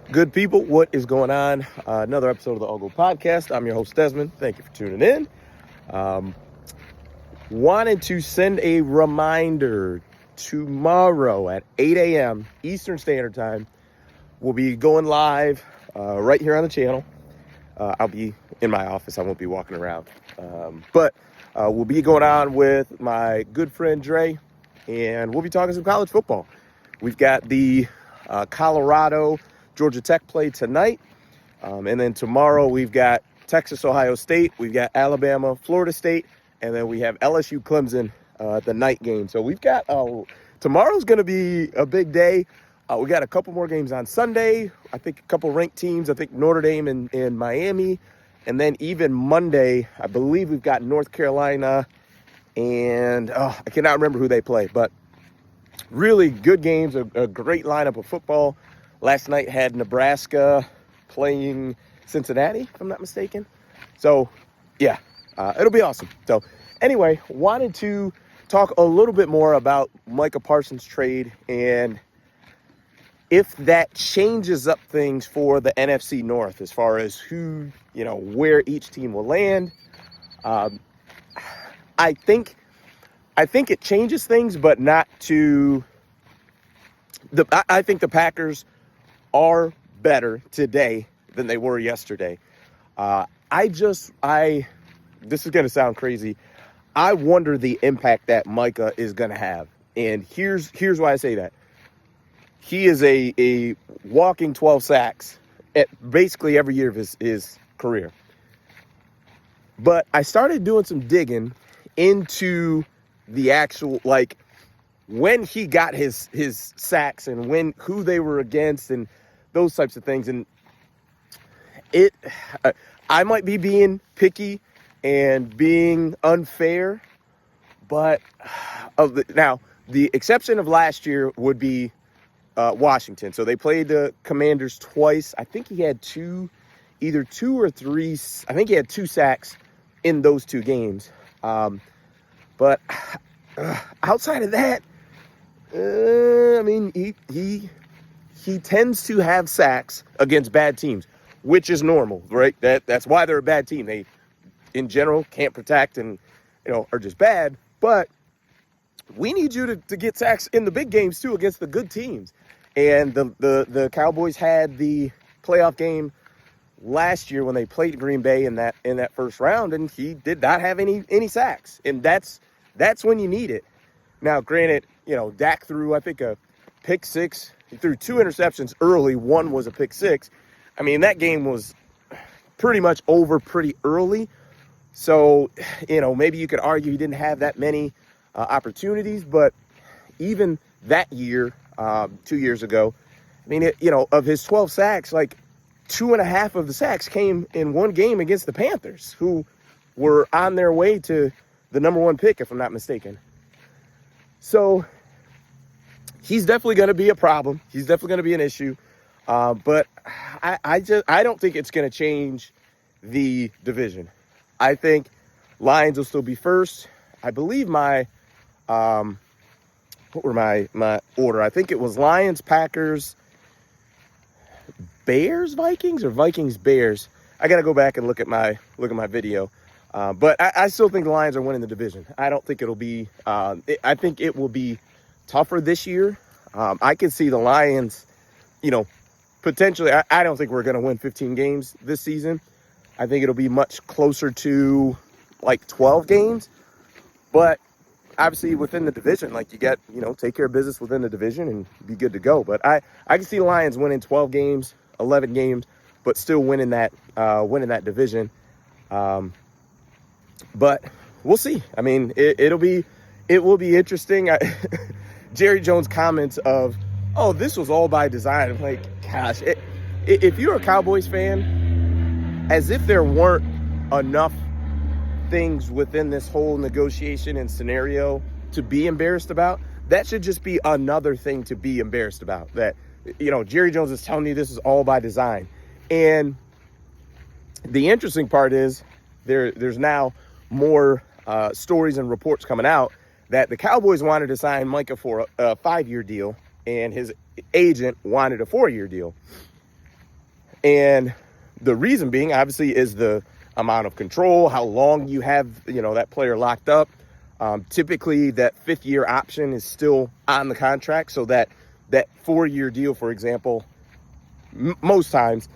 Good people, what is going on? Another episode of the All Go Podcast. I'm your host, Desmond. Thank you for tuning in. Wanted to send a reminder tomorrow at 8 a.m. Eastern Standard Time. We'll be going live right here on the channel. I'll be in my office. I won't be walking around. But we'll be going on with my good friend, Dre, and we'll be talking some college football. We've got the Colorado Georgia Tech play tonight. And then tomorrow we've got Texas, Ohio State. We've got Alabama, Florida State. And then we have LSU, Clemson, the night game. So we've got tomorrow's going to be a big day. We got a couple more games on Sunday. I think a couple ranked teams. I think Notre Dame and Miami. And then even Monday, I believe we've got North Carolina. And I cannot remember who they play. But really good games, a great lineup of football. Last night had Nebraska playing Cincinnati, if I'm not mistaken. So, yeah, it'll be awesome. So, anyway, wanted to talk a little bit more about Micah Parsons' trade and if that changes up things for the NFC North as far as who, where each team will land. I think it changes things, but not to I think the Packers are better today than they were yesterday. This is going to sound crazy. I wonder the impact that Micah is going to have. And here's why I say that. He is a walking 12 sacks at basically every year of his career. But I started doing some digging into the actual, when he got his sacks and who they were against and those types of things. And I might be being picky and being unfair, but the exception of last year would be Washington. So they played the Commanders twice. I think he had either two or three. I think he had 2 sacks in those 2 games. But outside of that, he tends to have sacks against bad teams, which is normal, right? That's why they're a bad team. They, in general, can't protect and, are just bad. But we need you to get sacks in the big games, too, against the good teams. And the Cowboys had the playoff game last year when they played Green Bay in that first round, and he did not have any sacks. And that's when you need it. Now, granted, Dak threw, I think, a pick 6. He threw 2 interceptions early. One was a pick 6. I mean, that game was pretty much over pretty early. So, maybe you could argue he didn't have that many opportunities. But even that year, 2 years ago, of his 12 sacks, 2.5 of the sacks came in one game against the Panthers, who were on their way to the number 1 pick, if I'm not mistaken. So he's definitely going to be a problem. He's definitely going to be an issue. But I don't think it's going to change the division. I think Lions will still be first. I believe what were my order? I think it was Lions, Packers, Bears, Vikings, or Vikings, Bears. I got to go back and look at my video. But I still think the Lions are winning the division. I don't think it'll be I think it will be tougher this year. I can see the Lions, potentially. I don't think we're going to win 15 games this season. I think it'll be much closer to 12 games. But obviously within the division, you got, take care of business within the division and be good to go. But I can see the Lions winning 12 games, 11 games, but still winning that division. But we'll see. I mean, it will be interesting. Jerry Jones' comments of, "Oh, this was all by design." I'm like, gosh, if you're a Cowboys fan, as if there weren't enough things within this whole negotiation and scenario to be embarrassed about, that should just be another thing to be embarrassed about. That, Jerry Jones is telling you this is all by design. And the interesting part is there's now more stories and reports coming out that the Cowboys wanted to sign Micah for a 5-year deal, and his agent wanted a 4-year deal. And the reason being, obviously, is the amount of control, how long you have, that player locked up. Typically, that 5th-year option is still on the contract, so that 4-year deal, for example, most times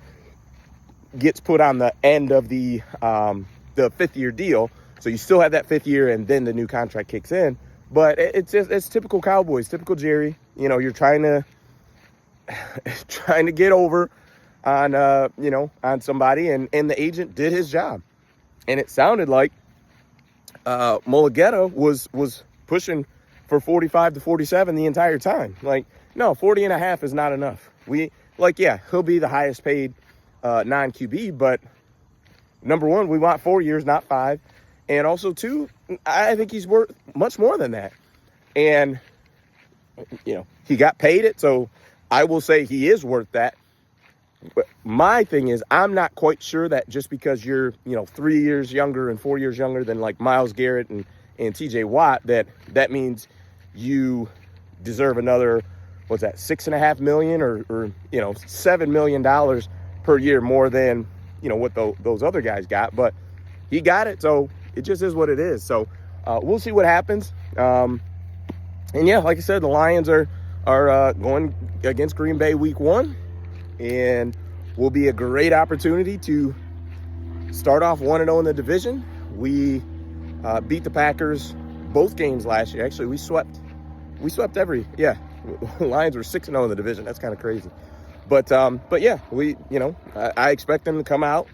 gets put on the end of the 5th-year deal. So you still have that 5th year, and then the new contract kicks in. But it's typical Cowboys, typical Jerry. You're trying to get over on on somebody, and the agent did his job. And it sounded like Mulugeta was pushing for 45 to 47 the entire time. Like, no, 40 and a half is not enough. He'll be the highest paid non-QB, but number one, we want 4 years, not 5. And also, 2, I think he's worth much more than that. And, he got paid it, so I will say he is worth that. But my thing is, I'm not quite sure that just because you're, 3 years younger and 4 years younger than like Myles Garrett and TJ Watt, that means you deserve another, what's that, $6.5 million or $7 million per year more than, what those other guys got. But he got it, so it just is what it is. So we'll see what happens. And yeah, like I said, the Lions are going against Green Bay week 1. And will be a great opportunity to start off 1-0 in the division. We beat the Packers both games last year. Actually, we swept Lions were 6-0 in the division. That's kind of crazy. But yeah, I expect them to come out,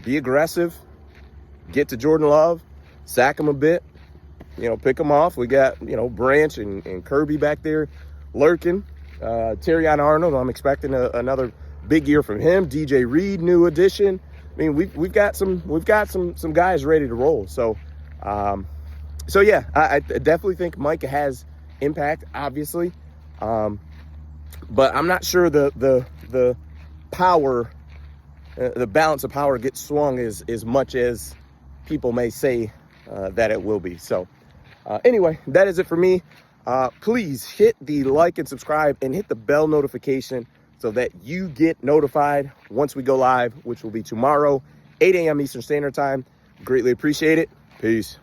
be aggressive, get to Jordan Love, sack him a bit, pick him off. We got, Branch and Kirby back there lurking. Terrion Arnold, I'm expecting another big year from him. DJ Reed, new addition. I mean, we've got some guys ready to roll. So yeah, I definitely think Micah has impact, obviously, but I'm not sure the power, the balance of power gets swung as much as people may say that it will be. So anyway, that is it for me. Please hit the like and subscribe and hit the bell notification so that you get notified once we go live, which will be tomorrow, 8 a.m. Eastern Standard Time. Greatly appreciate it. Peace.